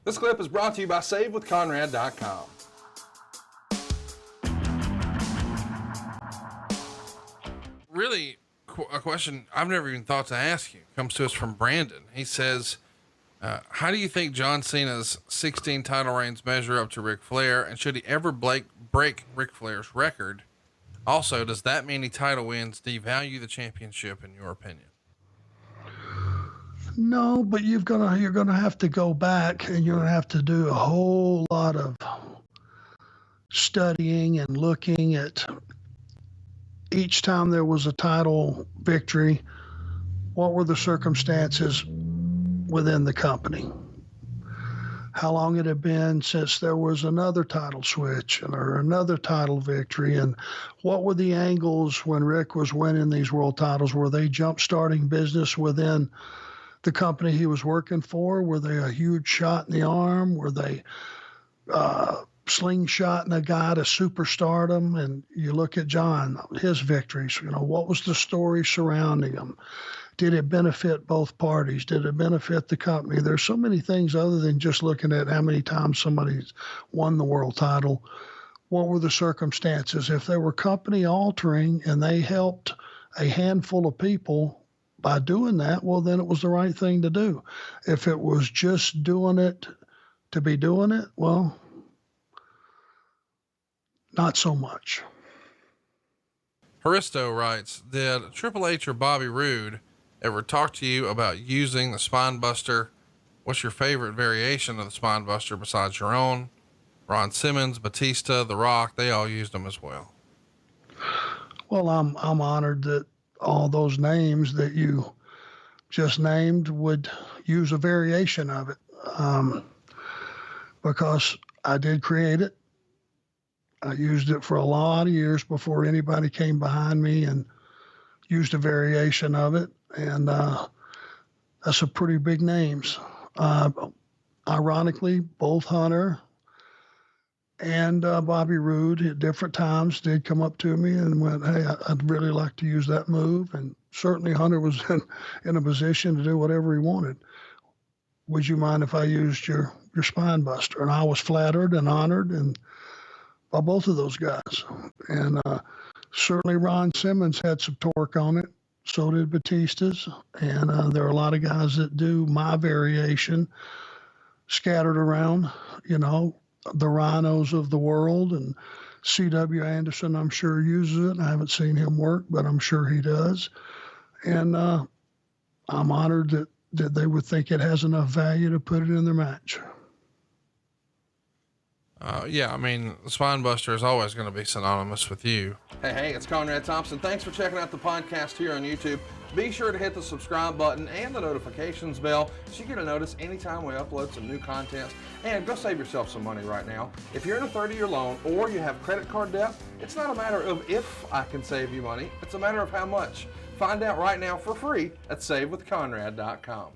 This clip is brought to you by SaveWithConrad.com. Really, a question I've never even thought to ask you comes to us from Brandon. He says, how do you think John Cena's 16 title reigns measure up to Ric Flair, and should he ever break Ric Flair's record? Also, does that many title wins devalue the championship in your opinion? No, but you're gonna have to go back and you're gonna have to do a whole lot of studying and looking at each time there was a title victory. What were the circumstances within the company? How long it had been since there was another title switch or another title victory, and what were the angles when Rick was winning these world titles? Were they jump-starting business within the company he was working for? Were they a huge shot in the arm? Were they slingshotting a guy to superstardom? And you look at John, his victories, what was the story surrounding him? Did it benefit both parties? Did it benefit the company? There's so many things other than just looking at how many times somebody's won the world title. What were the circumstances? If they were company altering and they helped a handful of people by doing that, well, then it was the right thing to do. If it was just doing it to be doing it, well, not so much. Haristo writes, did Triple H or Bobby Roode ever talk to you about using the Spinebuster? What's your favorite variation of the Spinebuster besides your own? Ron Simmons, Batista, The Rock, they all used them as well. Well, I'm honored that all those names that you just named would use a variation of it, because I did create it. I used it for a lot of years before anybody came behind me and used a variation of it. And that's some pretty big names. Ironically, both Hunter and Bobby Roode at different times did come up to me and went, hey, I'd really like to use that move. And certainly Hunter was in a position to do whatever he wanted. Would you mind if I used your Spinebuster? And I was flattered and honored and by both of those guys. And certainly Ron Simmons had some torque on it. So did Batista's. And there are a lot of guys that do my variation scattered around, the Rhinos of the world. And C.W. Anderson, I'm sure, uses it. I haven't seen him work, but I'm sure he does. And I'm honored that they would think it has enough value to put it in their match. Yeah, I mean, the Spinebuster is always going to be synonymous with you. Hey, it's Conrad Thompson. Thanks for checking out the podcast here on YouTube. Be sure to hit the subscribe button and the notifications bell so you get a notice anytime we upload some new content. And go save yourself some money right now. If you're in a 30-year loan or you have credit card debt, it's not a matter of if I can save you money. It's a matter of how much. Find out right now for free at SaveWithConrad.com.